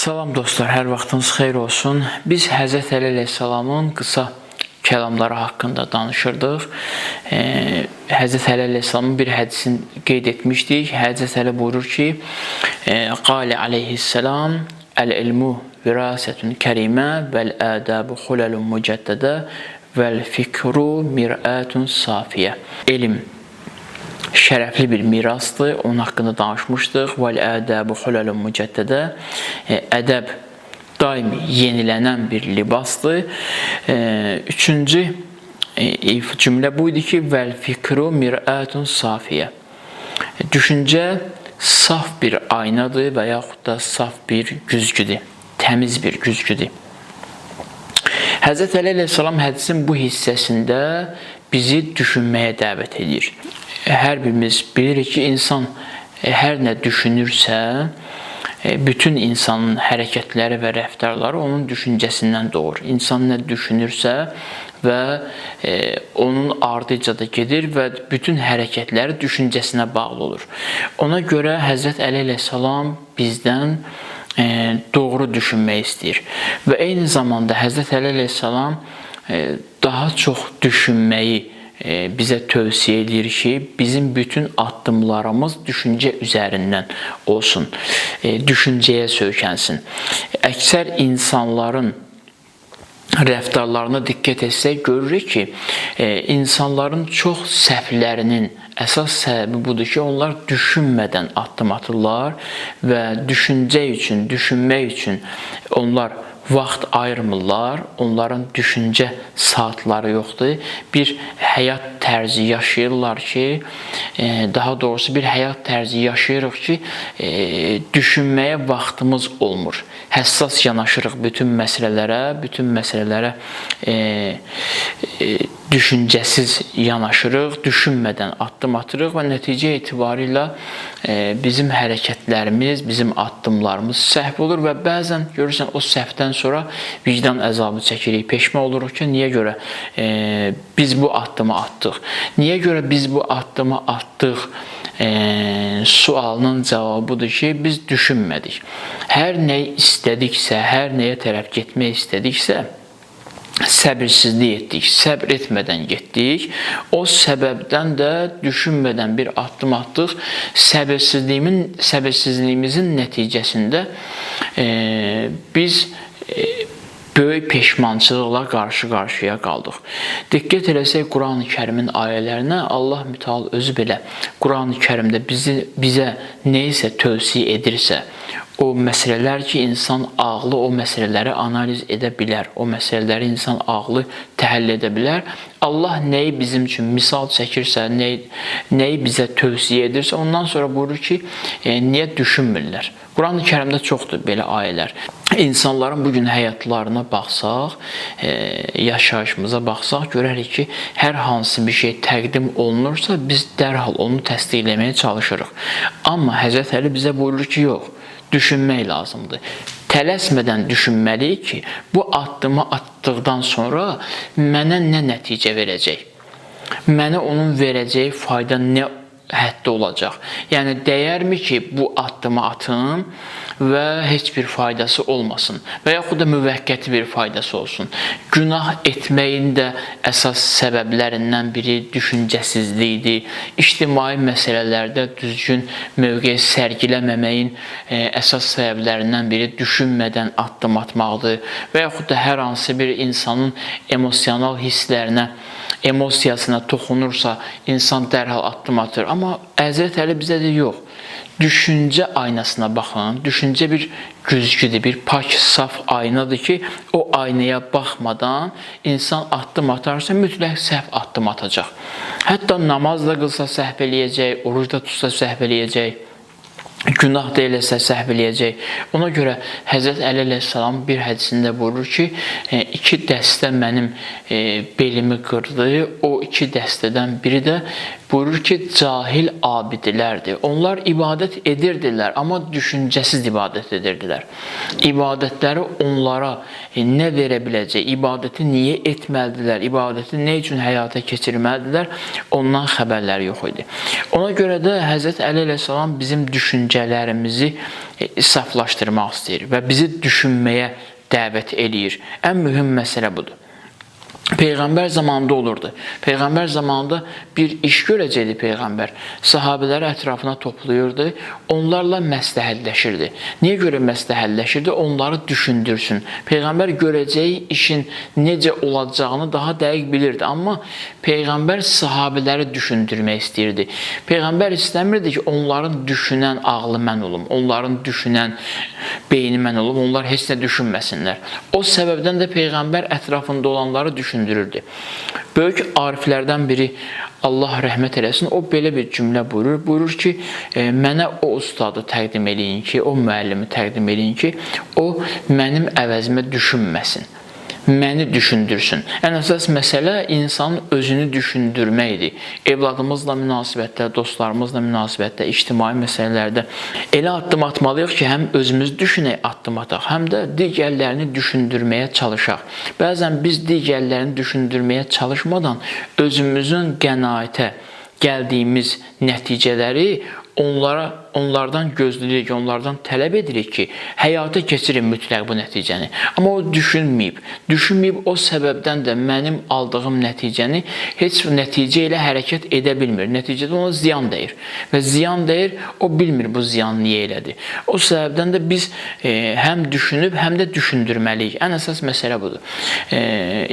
Salam dostlar, hər vaxtınız xeyir olsun. Biz Həzrət Əli əleyhissalamın qısa kəlamları haqqında danışırdıq. Həzrət Əli əleyhissalamın bir hədisini qeyd etmişdik. Həzrət Əli buyurur ki, Qali aleyhissalam, əl-ilmu virasətun kərimə vəl-ədəbu xuləlun mücəddədə vəl-fikru mirətun safiyə. Elm şərəfli bir mirasdır, onun haqqında danışmışdıq. Vəl-ədəbu xuləlun mücəddədə, ədəb daim yenilənən bir libasdır. Üçüncü cümlə bu idi ki, vəl-fikru mirətun safiyə. Düşüncə saf bir aynadır və yaxud da saf bir güzgüdür, təmiz bir güzgüdür. Həzrət Əli əleyhissalam hədisin bu hissəsində bizi düşünməyə dəvət edir. Hər birimiz bilirik ki, insan hər nə düşünürsə, bütün insanın hərəkətləri və rəftarları onun düşüncəsindən doğur. İnsan nə düşünürsə və onun ardıca da gedir və bütün hərəkətləri düşüncəsinə bağlı olur. Ona görə Həzrət Əli əleyhissalam bizdən doğru düşünmək istəyir. Və eyni zamanda Həzrət Əli əleyhissalam daha çox düşünməyi bizə tövsiyə edir ki, bizim bütün addımlarımız düşüncə üzərindən olsun, düşüncəyə söykənsin. Əksər insanların rəftarlarına diqqət etsək, görürük ki, insanların çox səhvlərinin əsas səbəbi budur ki, onlar düşünmədən addım atırlar və düşüncə üçün, düşünmək üçün onlar vaxt ayırmırlar, onların düşüncə saatları yoxdur. Bir həyat tərzi yaşayırlar ki, daha doğrusu bir həyat tərzi yaşayırıq ki, düşünməyə vaxtımız olmur. Həssas yanaşırıq bütün məsələlərə düşüncəsiz yanaşırıq, düşünmədən addım atırıq və nəticə etibarilə bizim hərəkətlərimiz, bizim addımlarımız səhv olur və bəzən görürsən o səhvdən sonra vicdan əzabı çəkirik, peşman oluruq ki, niyə görə biz bu addımı atdıq? Niyə görə biz bu addımı atdıq? Sualının cavabıdır ki, biz düşünmədik. Hər nəyi istədiksə, hər nəyə tərəf getmək istədiksə, səbirsizlik etdik, səbr etmədən getdik. O səbəbdən də düşünmədən bir addım atdıq. Səbirsizliyimizin nəticəsində biz böyük peşmançılıqla qarşı-qarşıya qaldıq. Diqqət eləsək Quran-ı Kərimin ayələrinə, Allah Mütəal özü belə Quran-ı Kərimdə bizə nəyisə tövsiyə edirsə, o məsələlər ki, insan ağlı o məsələləri analiz edə bilər, o məsələləri insan ağlı təhəll edə bilər. Allah nəyi bizim üçün misal çəkirsə, nəyi bizə tövsiyə edirsə, ondan sonra buyurur ki, niyə düşünmürlər? Quran-ı Kərimdə çoxdur belə ayələr. İnsanların bugün həyatlarına baxsaq, yaşayışımıza baxsaq, görərik ki, hər hansı bir şey təqdim olunursa, biz dərhal onu təsdiqləməyə çalışırıq. Amma Həzrət Əli bizə buyurur ki, yox, düşünmək lazımdır. Tələsmədən düşünməliyik ki, bu addımı atdıqdan sonra mənə nə nəticə verəcək? Mənə onun verəcəyi fayda nə həddə olacaq? Yəni, dəyərmi ki, bu addımı atım və heç bir faydası olmasın və yaxud da müvəqqəti bir faydası olsun. Günah etməyin də əsas səbəblərindən biri düşüncəsizlikdir. İctimai məsələlərdə düzgün mövqe sərgiləməməyin əsas səbəblərindən biri düşünmədən addım atmaqdır və yaxud da hər hansı bir insanın emosional hisslərinə, emosiyasına toxunursa, insan dərhal addım atır. Amma Həzrət Əli bizə də yox. Düşüncə aynasına baxın. Düşüncə bir güzgüdür, bir pak, saf aynadır ki, o aynaya baxmadan insan addım atarsa, mütləq səhv addım atacaq. Hətta namaz da qılsa səhv eləyəcək, oruc da tutsa səhv eləyəcək. Günah da eləsə səhv eləyəcək. Ona görə Həzrət Əli əleyhissalam bir hədisində buyurur ki, iki dəstə mənim belimi qırdı. O iki dəstədən biri də buyurur ki, cahil abidilərdir. Onlar ibadət edirdilər, amma düşüncəsiz ibadət edirdilər. İbadətləri onlara nə verə biləcək, ibadəti niyə etməlidirlər, ibadəti nə üçün həyata keçirməlidirlər, ondan xəbərləri yox idi. Ona görə də Həzrət Əli əleyhissalam bizim düşüncələrimiz düşüncələrimizi saflaşdırmaq istəyir və bizi düşünməyə dəvət eləyir. Ən mühüm məsələ budur. Peyğəmbər zamanında olurdu. Peyğəmbər zamanında bir iş görəcəkdi Peyğəmbər. Sahabələri ətrafına toplayırdı, onlarla məsləhətləşirdi. Niyə görə məsləhətləşirdi? Onları düşündürsün. Peyğəmbər görəcəyi işin necə olacağını daha dəqiq bilirdi. Amma Peyğəmbər sahabələri düşündürmək istəyirdi. Peyğəmbər istəmirdi ki, onların düşünən ağlı mən olum, onların düşünən beyni mən olum, onlar heç nə düşünməsinlər. O səbəbdən də Peyğəmbər ətrafında olanları düşündürürdü. Böyük ariflərdən biri, Allah rəhmət eləsin, o belə bir cümlə buyurur. Buyurur ki, mənə o ustadı təqdim eləyin ki, o müəllimi təqdim eləyin ki, o mənim əvəzimə düşünməsin, məni düşündürsün. Ən əsas məsələ insanın özünü düşündürməkdir. Evladımızla münasibətdə, dostlarımızla münasibətdə, ictimai məsələlərdə elə addım atmalıyıq ki, həm özümüz düşünək, addım ataq, həm də digərlərini düşündürməyə çalışaq. Bəzən biz digərlərini düşündürməyə çalışmadan özümüzün qənaətə gəldiyimiz nəticələri onlardan gözləyirik, onlardan tələb edirik ki, həyata keçirin mütləq bu nəticəni. Amma o düşünməyib o səbəbdən də mənim aldığım nəticəni heç nəticə ilə hərəkət edə bilmir. Nəticədə ona ziyan dəyir və ziyan dəyir, o bilmir bu ziyan niyə elədi. O səbəbdən də biz həm düşünüb, həm də düşündürməliyik. Ən əsas məsələ budur.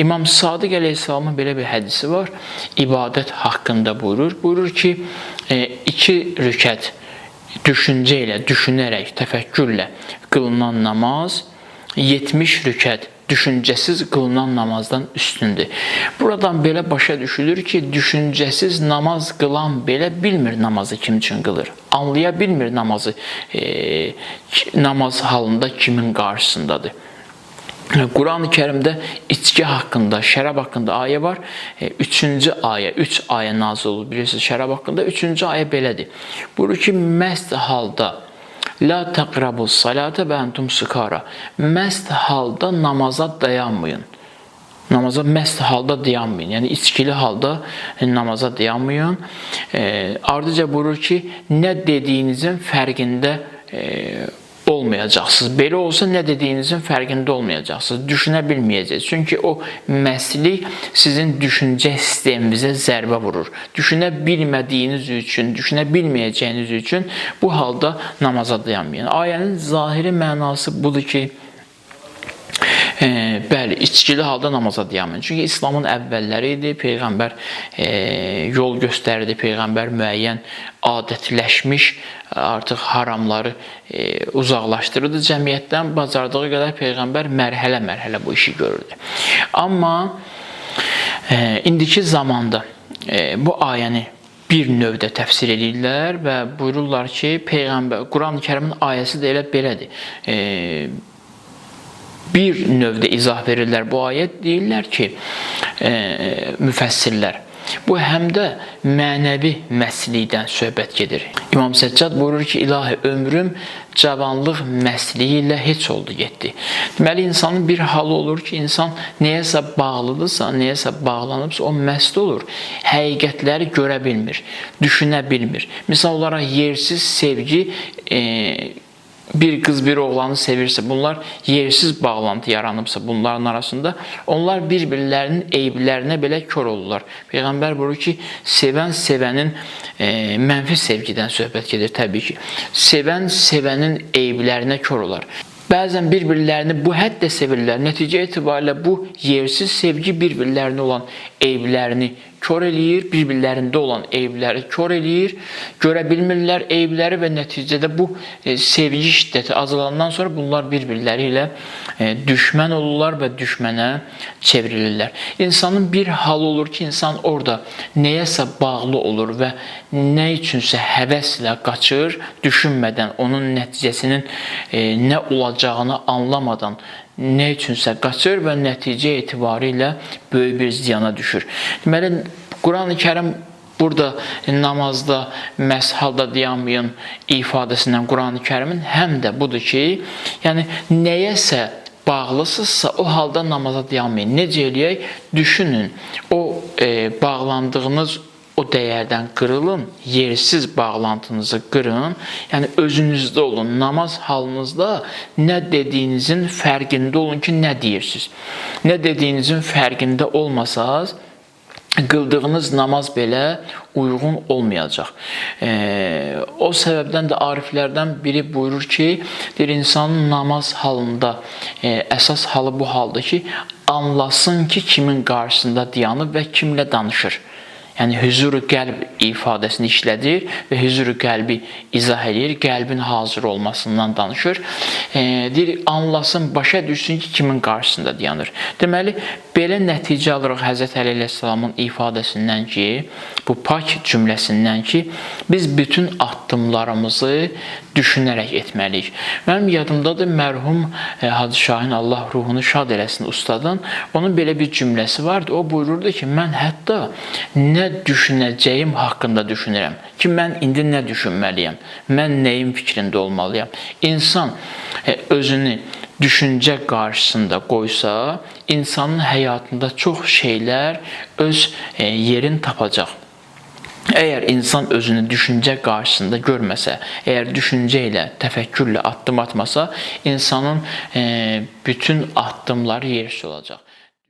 İmam Sadiq əleyhissalamın belə bir hədisi var, ibadət haqqında buyurur. Buyurur ki, 2 rükət düşüncə ilə, düşünərək, təfəkkürlə qılınan namaz 70 rükət düşüncəsiz qılınan namazdan üstündür. Buradan belə başa düşülür ki, düşüncəsiz namaz qılan belə bilmir namazı kim üçün qılır. Anlaya bilmir namazı, namaz halında kimin qarşısındadır. Quran-ı Kərimdə içki haqqında, şərab haqqında ayə var. 3-cü ayə, 3 ayə nazil olur. Bilirsiniz, şərab haqqında 3-cü ayə belədir. Buyurur ki, məst halda la taqrabus salata və entum sukara. Məst halda namaza dayanmayın. Namaza məst halda dayanmayın. Yəni içkili halda namaza dayanmayın. Ardıca buyurur ki, nə dediyinizin fərqində olmayacaqsınız. Belə olsa nə dediyinizin fərqində olmayacaqsınız. Düşünə bilməyəcəksiniz. Çünki o məslik sizin düşüncə sisteminizə zərbə vurur. Düşünə bilmədiyiniz üçün, düşünə bilməyəcəyiniz üçün bu halda namaza dayanmayın. Ayənin zahiri mənası budur ki, bəli, içkili halda namaza dayanmayın. Çünki İslamın əvvəlləri idi, Peyğəmbər yol göstərdi, Peyğəmbər müəyyən adətləşmiş artıq haramları uzaqlaşdırırdı cəmiyyətdən, bacardığı qədər Peyğəmbər mərhələ-mərhələ bu işi görürdü. Amma indiki zamanda bu ayəni bir növdə təfsir edirlər və buyururlar ki, Quran-ı Kərimin ayəsi də elə belədir. Bir növdə izah verirlər bu ayət, deyirlər ki, müfəssirlər, bu həm də mənəvi məslikdən söhbət gedir. İmam Səccad buyurur ki, ilahi ömrüm cavanlıq məsliyi ilə heç oldu getdi. Deməli, insanın bir halı olur ki, insan nəyəsə bağlıdırsa, nəyəsə bağlanıbsa, o məst olur. Həqiqətləri görə bilmir, düşünə bilmir. Misal olaraq, yersiz sevgi, bir qız bir oğlanı sevirsə, bunlar yersiz bağlantı yaranıbsa bunların arasında, onlar bir-birlərinin eyblərinə belə kör olurlar. Peyğəmbər buyurur ki, sevənin mənfi sevgidən söhbət gedir təbii ki. Sevənin eyblərinə kör olar. Bəzən bir-birlərini bu həddə sevirlər. Nəticə etibarilə bu yersiz sevgi bir-birlərinə olan eyblərini kör eləyir, bir-birlərində olan eybləri kör eləyir, görə bilmirlər eybləri və nəticədə bu sevgi şiddəti azalandan sonra bunlar bir-birləri ilə düşmən olurlar və düşmənə çevrilirlər. İnsanın bir halı olur ki, insan orada nəyəsə bağlı olur və nə üçünsə həvəslə qaçır, düşünmədən, onun nəticəsinin nə olacağını anlamadan nə üçünsə qaçır və nəticə etibarilə böyük bir ziyana düşür. Deməli, Quran-ı Kərim burada namazda məst halda dayanmayın ifadəsindən Quran-ı Kərimin həm də budur ki, yəni nəyəsə bağlısızsa o halda namaza dayanmayın. Necə eləyək? Düşünün. O bağlandığınız o dəyərdən qırılın, yersiz bağlantınızı qırın. Yəni özünüzdə olun, namaz halınızda nə dediyinizin fərqində olun ki, nə deyirsiniz. Nə dediyinizin fərqində olmasanız, qıldığınız namaz belə uyğun olmayacaq. O səbəbdən də ariflərdən biri buyurur ki, insanın namaz halında əsas halı bu haldır ki, anlasın ki, kimin qarşısında dayanıb və kimlə danışır. Yəni, hüzur-u qəlb ifadəsini işlədir və hüzur-u qəlbi izah edir, qəlbin hazır olmasından danışır. Deyir, anlasın, başa düşsün ki, kimin qarşısında dayanır. Deməli, belə nəticə alırıq Həzrət Əli əleyhissalamın ifadəsindən ki, bu pak cümləsindən ki, biz bütün addımlarımızı düşünərək etməliyik. Mənim yadımdadır, mərhum Hacı Şahin, Allah ruhunu şad eləsin ustadın, onun belə bir cümləsi vardı. O buyururdu ki, mən hətta nə düşünəcəyim haqqında düşünürəm ki, mən indi nə düşünməliyəm, mən nəyin fikrində olmalıyam. İnsan özünü düşüncə qarşısında qoysa, insanın həyatında çox şeylər öz yerini tapacaq. Əgər insan özünü düşüncə qarşısında görməsə, əgər düşüncə ilə, təfəkkürlə addım atmasa, insanın bütün addımları yersiz olacaq.